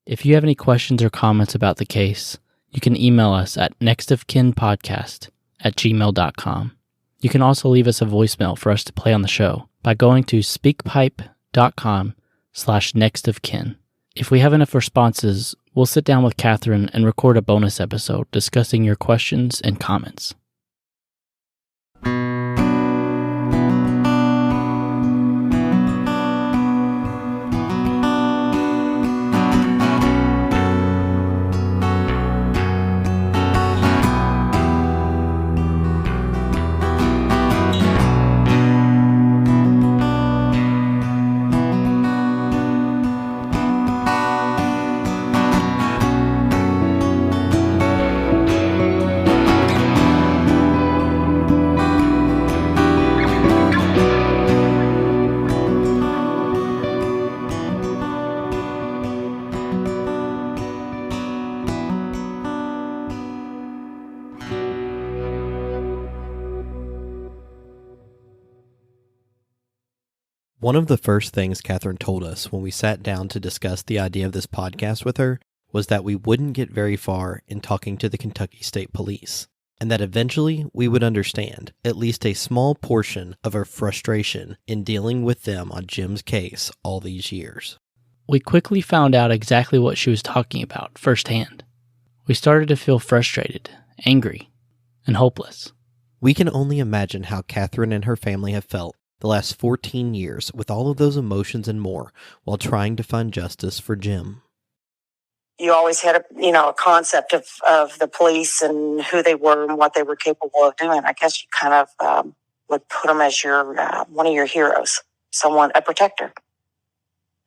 If you have any questions or comments about the case, you can email us at nextofkinpodcast@gmail.com. You can also leave us a voicemail for us to play on the show by going to speakpipe.com/nextofkin. If we have enough responses, we'll sit down with Catherine and record a bonus episode discussing your questions and comments. One of the first things Catherine told us when we sat down to discuss the idea of this podcast with her was that we wouldn't get very far in talking to the Kentucky State Police, and that eventually we would understand at least a small portion of our frustration in dealing with them on Jim's case all these years. We quickly found out exactly what she was talking about firsthand. We started to feel frustrated, angry, and hopeless. We can only imagine how Catherine and her family have felt the last 14 years with all of those emotions and more while trying to find justice for Jim. You always had a concept of the police and who they were and what they were capable of doing. I guess you kind of would put them as your one of your heroes, a protector.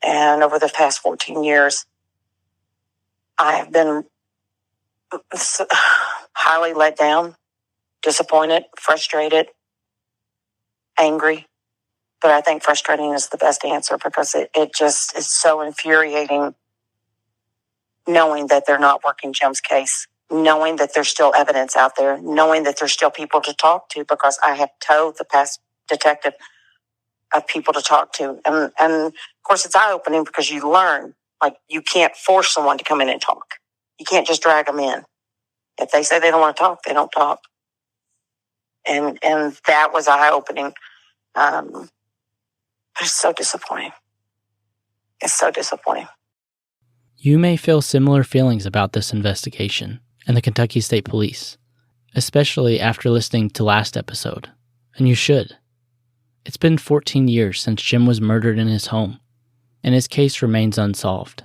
And over the past 14 years, I have been highly let down, disappointed, frustrated, angry. But I think frustrating is the best answer because it just is so infuriating knowing that they're not working Jim's case, knowing that there's still evidence out there, knowing that there's still people to talk to because I have told the past detective of people to talk to. And of course, it's eye-opening because you learn, you can't force someone to come in and talk. You can't just drag them in. If they say they don't want to talk, they don't talk. And that was eye-opening. It's so disappointing. It's so disappointing. You may feel similar feelings about this investigation and the Kentucky State Police, especially after listening to last episode, and you should. It's been 14 years since Jim was murdered in his home, and his case remains unsolved.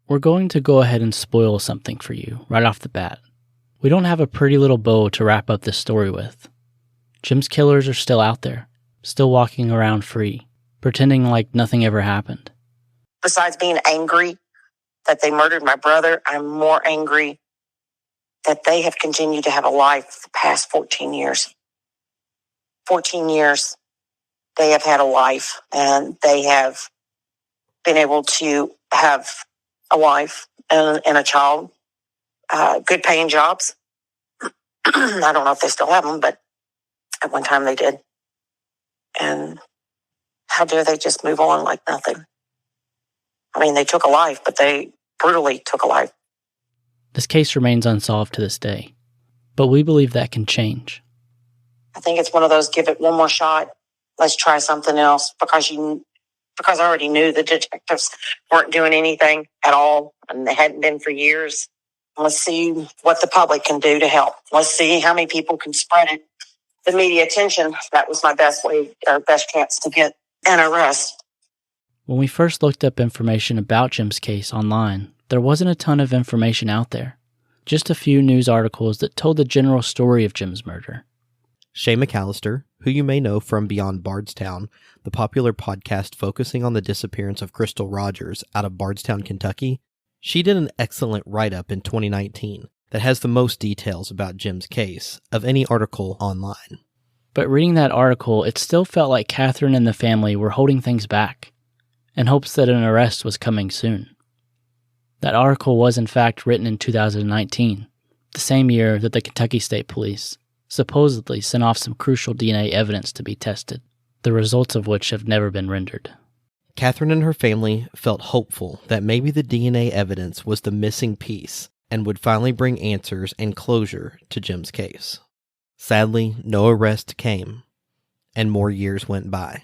We're going to go ahead and spoil something for you right off the bat. We don't have a pretty little bow to wrap up this story with. Jim's killers are still out there, still walking around free, pretending like nothing ever happened. Besides being angry that they murdered my brother, I'm more angry that they have continued to have a life the past 14 years. 14 years, they have had a life, and they have been able to have a wife and a child, good paying jobs. I don't know if they still have them, but at one time they did. And how dare they just move on like nothing? I mean, they took a life, but they brutally took a life. This case remains unsolved to this day, but we believe that can change. I think it's one of those, give it one more shot, let's try something else, because I already knew the detectives weren't doing anything at all, and they hadn't been for years. Let's see what the public can do to help. Let's see how many people can spread it. The media attention, that was my best chance to get an arrest. When we first looked up information about Jim's case online, there wasn't a ton of information out there. Just a few news articles that told the general story of Jim's murder. Shay McAllister, who you may know from Beyond Bardstown, the popular podcast focusing on the disappearance of Crystal Rogers out of Bardstown, Kentucky, she did an excellent write-up in 2019 that has the most details about Jim's case of any article online. But reading that article, it still felt like Catherine and the family were holding things back, in hopes that an arrest was coming soon. That article was in fact written in 2019, the same year that the Kentucky State Police supposedly sent off some crucial DNA evidence to be tested, the results of which have never been rendered. Catherine and her family felt hopeful that maybe the DNA evidence was the missing piece and would finally bring answers and closure to Jim's case. Sadly, no arrest came, and more years went by.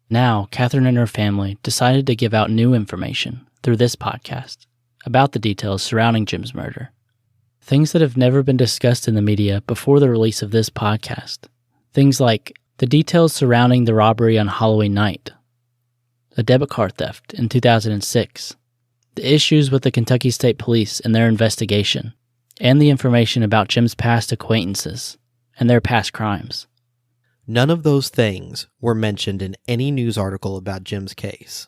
Now, Catherine and her family decided to give out new information through this podcast about the details surrounding Jim's murder. Things that have never been discussed in the media before the release of this podcast. Things like the details surrounding the robbery on Halloween night, a debit card theft in 2006, the issues with the Kentucky State Police and their investigation, and the information about Jim's past acquaintances and their past crimes. None of those things were mentioned in any news article about Jim's case.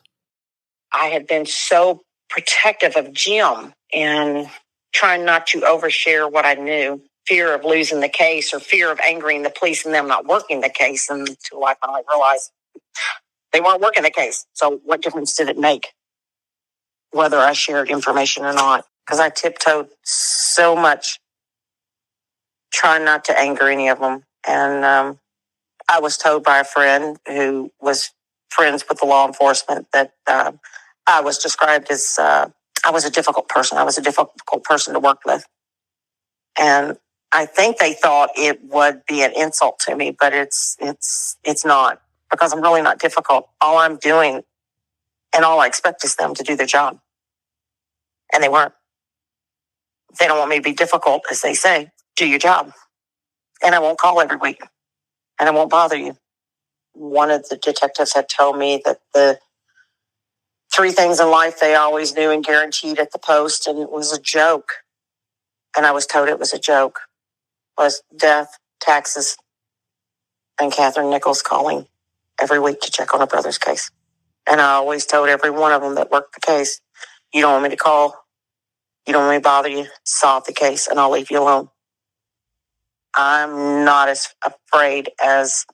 I had been so protective of Jim and trying not to overshare what I knew, fear of losing the case or fear of angering the police and them not working the case, until I finally realized they weren't working the case. So what difference did it make whether I shared information or not? Because I tiptoed so much, trying not to anger any of them. And I was told by a friend who was friends with the law enforcement that I was described as I was a difficult person. I was a difficult person to work with. And I think they thought it would be an insult to me, but it's not, because I'm really not difficult. All I'm doing and all I expect is them to do their job. And they weren't. They don't want me to be difficult, as they say. Do your job. And I won't call every week. And I won't bother you. One of the detectives had told me that the 3 things in life they always knew and guaranteed at the post, and it was a joke. And I was told it was a joke. Was death, taxes, and Catherine Nichols calling every week to check on her brother's case. And I always told every one of them that worked the case, you don't want me to call, you don't want me to bother you, solve the case, and I'll leave you alone. I'm not as afraid as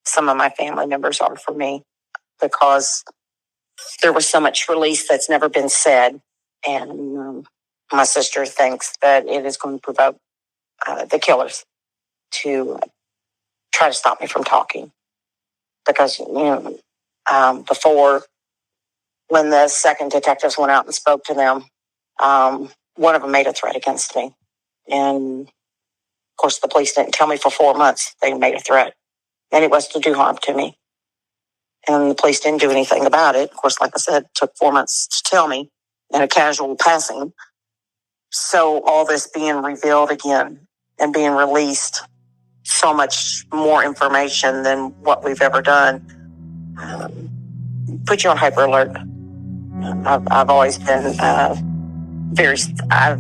some of my family members are for me, because there was so much release that's never been said. And my sister thinks that it is going to provoke the killers to try to stop me from talking. Because, before, when the second detectives went out and spoke to them, one of them made a threat against me. And, of course, the police didn't tell me for 4 months they made a threat. And it was to do harm to me. And the police didn't do anything about it. Of course, like I said, it took 4 months to tell me in a casual passing. So all this being revealed again and being released, so much more information than what we've ever done, put you on hyper alert. I've always been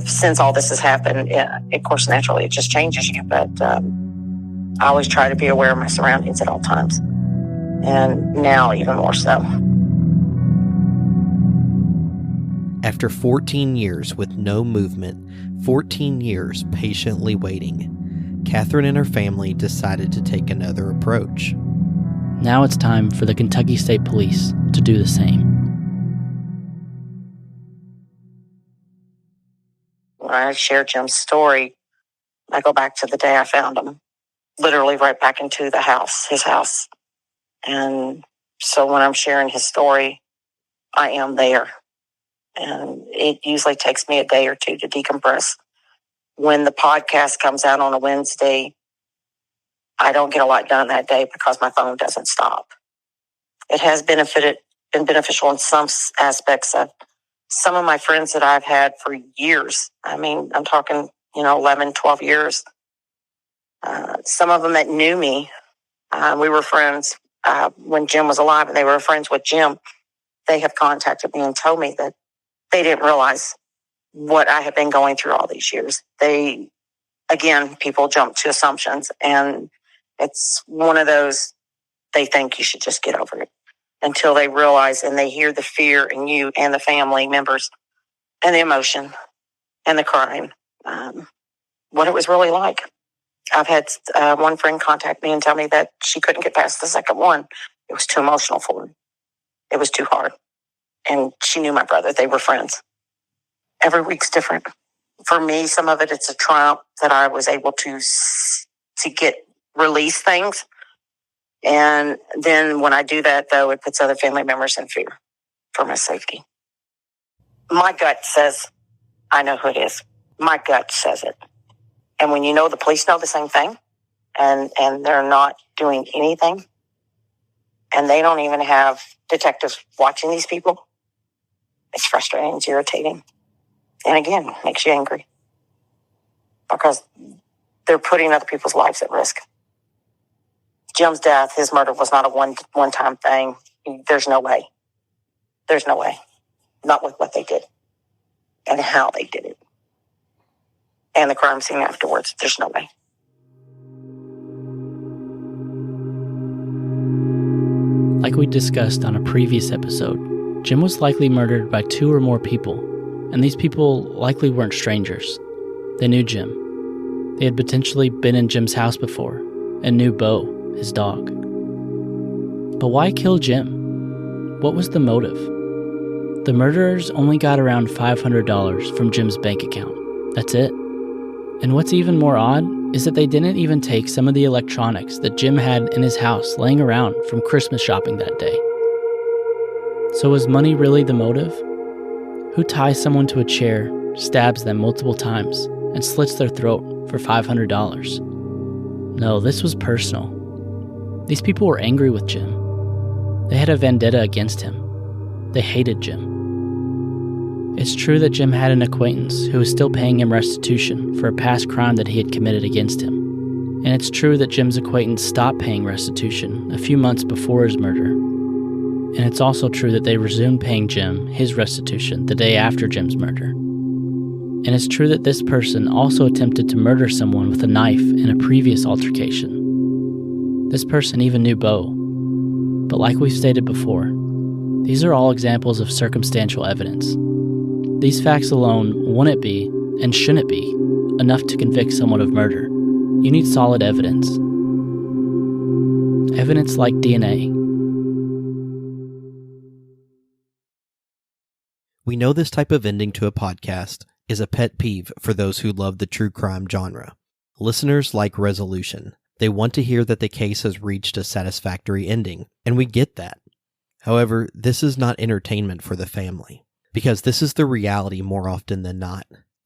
since all this has happened, of course, naturally it just changes you. But I always try to be aware of my surroundings at all times. And now even more so. After 14 years with no movement, 14 years patiently waiting, Catherine and her family decided to take another approach. Now it's time for the Kentucky State Police to do the same. When I share Jim's story, I go back to the day I found him, literally right back into his house. And so when I'm sharing his story, I am there. And it usually takes me a day or two to decompress. When the podcast comes out on a Wednesday, I don't get a lot done that day because my phone doesn't stop. It has been beneficial in some aspects of some of my friends that I've had for years. I mean, I'm talking, 11, 12 years. Some of them that knew me, we were friends when Jim was alive, and they were friends with Jim. They have contacted me and told me that they didn't realize what I had been going through all these years. People jump to assumptions, and it's one of those, they think you should just get over it until they realize and they hear the fear in you and the family members and the emotion and the crying, what it was really like. I've had one friend contact me and tell me that she couldn't get past the second one. It was too emotional for her. It was too hard. And she knew my brother. They were friends. Every week's different. For me, some of it's a triumph that I was able to release things. And then when I do that, though, it puts other family members in fear. for my safety. My gut says, I know who it is. My gut says it. And when you know the police know the same thing, and they're not doing anything, and they don't even have detectives watching these people, it's frustrating, it's irritating. And again, makes you angry. Because they're putting other people's lives at risk. Jim's death, his murder was not a one-time thing. There's no way. There's no way. Not with what they did. And how they did it. And the crime scene afterwards. There's no way. Like we discussed on a previous episode, Jim was likely murdered by 2 or more people, and these people likely weren't strangers. They knew Jim. They had potentially been in Jim's house before, and knew Bo, his dog. But why kill Jim? What was the motive? The murderers only got around $500 from Jim's bank account. That's it. And what's even more odd is that they didn't even take some of the electronics that Jim had in his house laying around from Christmas shopping that day. So was money really the motive? Who ties someone to a chair, stabs them multiple times, and slits their throat for $500? No, this was personal. These people were angry with Jim. They had a vendetta against him. They hated Jim. It's true that Jim had an acquaintance who was still paying him restitution for a past crime that he had committed against him. And it's true that Jim's acquaintance stopped paying restitution a few months before his murder. And it's also true that they resumed paying Jim his restitution the day after Jim's murder. And it's true that this person also attempted to murder someone with a knife in a previous altercation. This person even knew Bo. But like we've stated before, these are all examples of circumstantial evidence. These facts alone wouldn't be, and shouldn't be, enough to convict someone of murder. You need solid evidence. Evidence like DNA. We know this type of ending to a podcast is a pet peeve for those who love the true crime genre. Listeners like resolution. They want to hear that the case has reached a satisfactory ending, and we get that. However, this is not entertainment for the family, because this is the reality more often than not.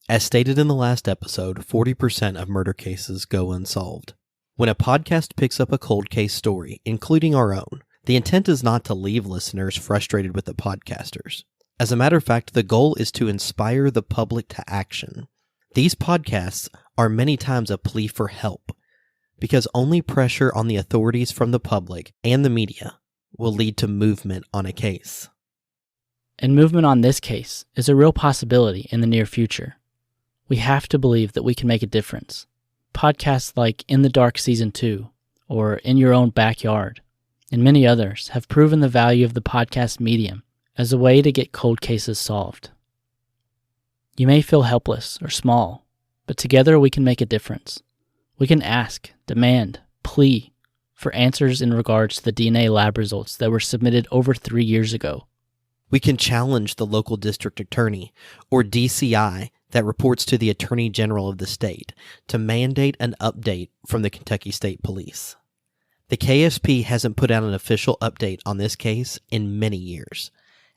As stated in the last episode, 40% of murder cases go unsolved. When a podcast picks up a cold case story, including our own, the intent is not to leave listeners frustrated with the podcasters. As a matter of fact, the goal is to inspire the public to action. These podcasts are many times a plea for help, because only pressure on the authorities from the public and the media will lead to movement on a case. And movement on this case is a real possibility in the near future. We have to believe that we can make a difference. Podcasts like In the Dark Season 2 or In Your Own Backyard and many others have proven the value of the podcast medium as a way to get cold cases solved. You may feel helpless or small, but together we can make a difference. We can ask, demand, plea for answers in regards to the DNA lab results that were submitted over 3 years ago. We can challenge the local district attorney or DCI that reports to the Attorney General of the state to mandate an update from the Kentucky State Police. The KSP hasn't put out an official update on this case in many years,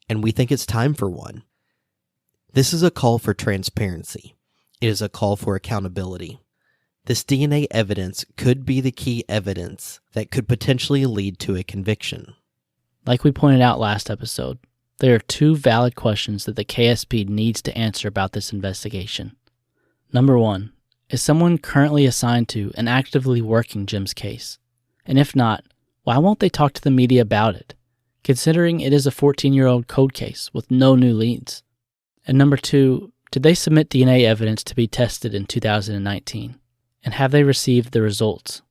and we think it's time for one. This is a call for transparency. It is a call for accountability. This DNA evidence could be the key evidence that could potentially lead to a conviction. Like we pointed out last episode, there are 2 valid questions that the KSP needs to answer about this investigation. Number 1, is someone currently assigned to and actively working Jim's case? And if not, why won't they talk to the media about it, considering it is a 14-year-old cold case with no new leads? And number 2, did they submit DNA evidence to be tested in 2019? And have they received the results?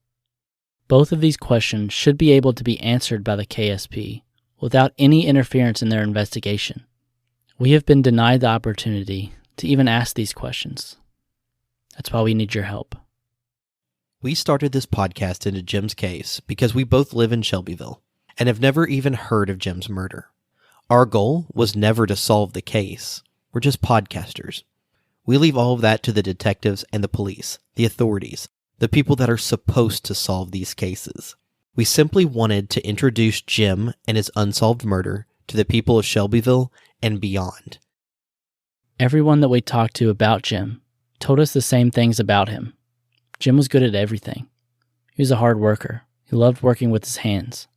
Both of these questions should be able to be answered by the KSP without any interference in their investigation. We have been denied the opportunity to even ask these questions. That's why we need your help. We started this podcast into Jim's case because we both live in Shelbyville and have never even heard of Jim's murder. Our goal was never to solve the case. We're just podcasters. We leave all of that to the detectives and the police, the authorities, the people that are supposed to solve these cases. We simply wanted to introduce Jim and his unsolved murder to the people of Shelbyville and beyond. Everyone that we talked to about Jim told us the same things about him. Jim was good at everything. He was a hard worker. He loved working with his hands.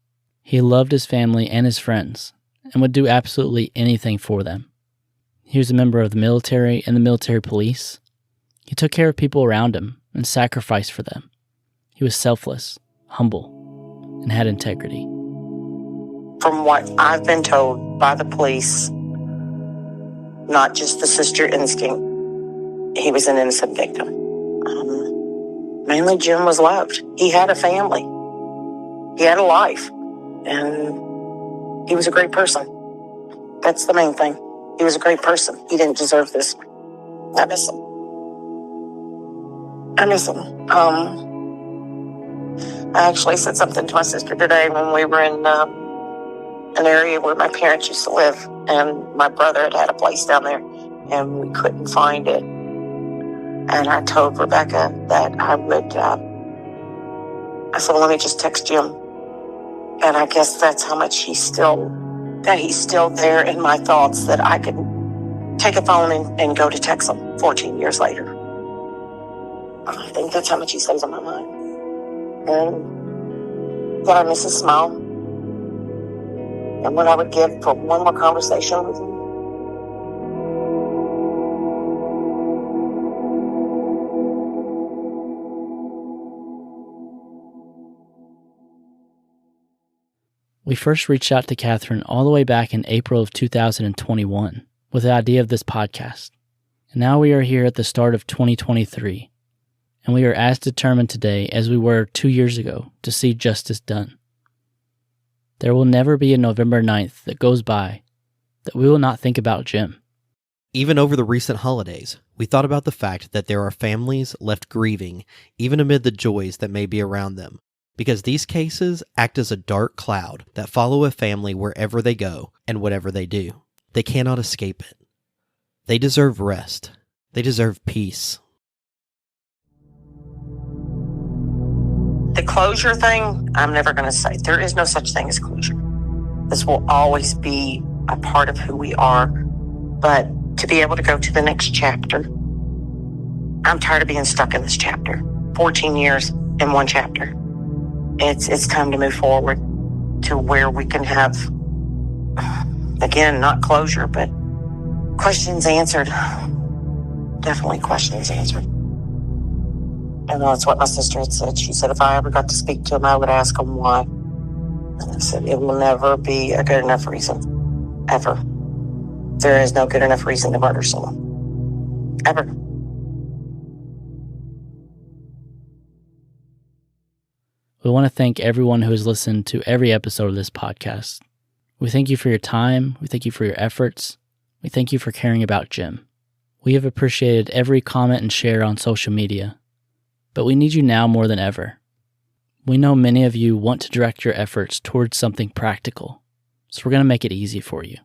He loved his family and his friends and would do absolutely anything for them. He was a member of the military and the military police. He took care of people around him and sacrificed for them. He was selfless, humble, and had integrity. From what I've been told by the police, not just the sister instinct, he was an innocent victim. Mainly Jim was loved. He had a family. He had a life. And he was a great person. That's the main thing. He was a great person. He didn't deserve this. I miss him. I miss him. I actually said something to my sister today when we were in an area where my parents used to live, and my brother had a place down there, and we couldn't find it. And I told Rebecca that I would, I said, well, let me just text Jim. And I guess that's how much he's still there in my thoughts, that I could take a phone and go to text him 14 years later. I think that's how much he stays on my mind. And that I miss his smile. And what I would give for one more conversation with him. We first reached out to Catherine all the way back in April of 2021 with the idea of this podcast. And now we are here at the start of 2023, and we are as determined today as we were 2 years ago to see justice done. There will never be a November 9th that goes by that we will not think about Jim. Even over the recent holidays, we thought about the fact that there are families left grieving even amid the joys that may be around them, because these cases act as a dark cloud that follow a family wherever they go and whatever they do. They cannot escape it. They deserve rest. They deserve peace. The closure thing, I'm never going to say. There is no such thing as closure. This will always be a part of who we are. But to be able to go to the next chapter, I'm tired of being stuck in this chapter. 14 years in one chapter. It's time to move forward to where we can have, again, not closure, but questions answered. Definitely questions answered. And that's what my sister had said. She said if I ever got to speak to him, I would ask him why. And I said it will never be a good enough reason. Ever. There is no good enough reason to murder someone. Ever. We want to thank everyone who has listened to every episode of this podcast. We thank you for your time. We thank you for your efforts. We thank you for caring about Jim. We have appreciated every comment and share on social media, but we need you now more than ever. We know many of you want to direct your efforts towards something practical, so we're going to make it easy for you.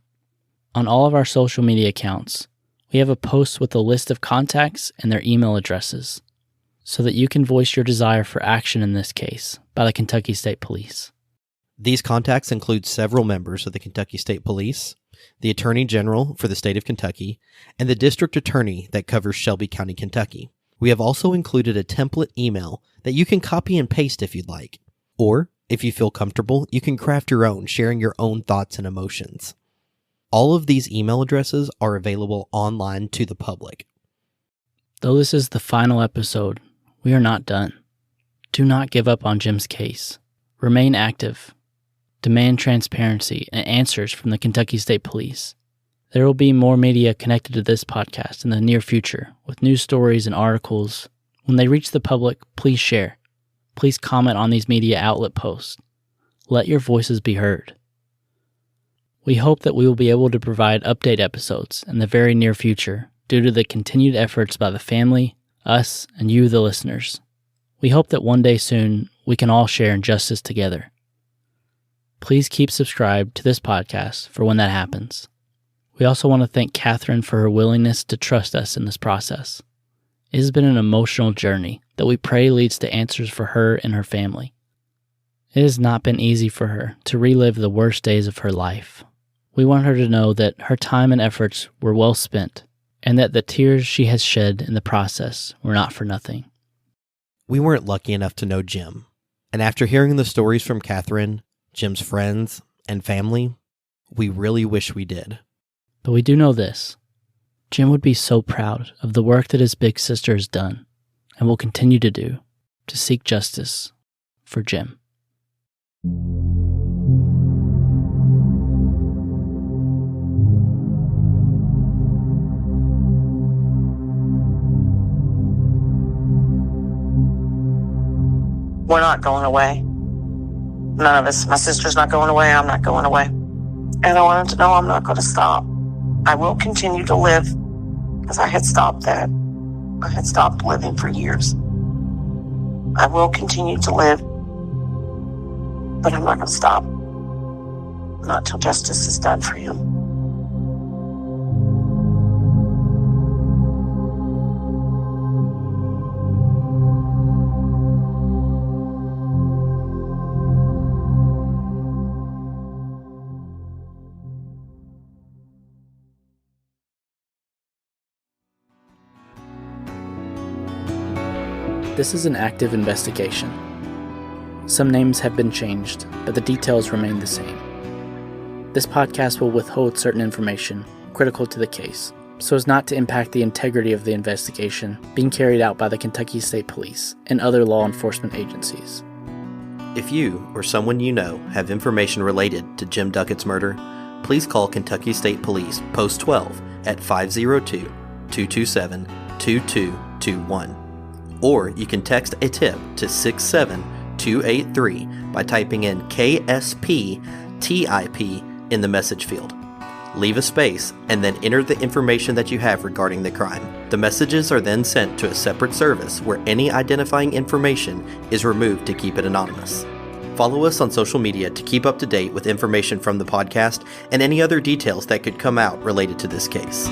On all of our social media accounts, we have a post with a list of contacts and their email addresses, so that you can voice your desire for action in this case by the Kentucky State Police. These contacts include several members of the Kentucky State Police, the Attorney General for the state of Kentucky, and the District Attorney that covers Shelby County, Kentucky. We have also included a template email that you can copy and paste if you'd like. Or, if you feel comfortable, you can craft your own, sharing your own thoughts and emotions. All of these email addresses are available online to the public. Though this is the final episode, we are not done. Do not give up on Jim's case. Remain active. Demand transparency and answers from the Kentucky State Police. There will be more media connected to this podcast in the near future, with news stories and articles. When they reach the public, please share. Please comment on these media outlet posts. Let your voices be heard. We hope that we will be able to provide update episodes in the very near future due to the continued efforts by the family, us, and you, the listeners. We hope that one day soon we can all share in justice together. Please keep subscribed to this podcast for when that happens. We also want to thank Catherine for her willingness to trust us in this process. It has been an emotional journey that we pray leads to answers for her and her family. It has not been easy for her to relive the worst days of her life. We want her to know that her time and efforts were well spent, and that the tears she has shed in the process were not for nothing. We weren't lucky enough to know Jim, and after hearing the stories from Catherine, Jim's friends, and family, we really wish we did. But we do know this. Jim would be so proud of the work that his big sister has done, and will continue to do, to seek justice for Jim. We're not going away. None of us. My sister's not going away. I'm not going away. And I want him to know I'm not going to stop. I will continue to live, because I had stopped that. I had stopped living for years. I will continue to live, but I'm not going to stop. Not till justice is done for him. This is an active investigation. Some names have been changed, but the details remain the same. This podcast will withhold certain information critical to the case, so as not to impact the integrity of the investigation being carried out by the Kentucky State Police and other law enforcement agencies. If you or someone you know have information related to Jim Duckett's murder, please call Kentucky State Police Post 12 at 502-227-2221. Or you can text a tip to 67283 by typing in KSPTIP in the message field. Leave a space and then enter the information that you have regarding the crime. The messages are then sent to a separate service where any identifying information is removed to keep it anonymous. Follow us on social media to keep up to date with information from the podcast and any other details that could come out related to this case.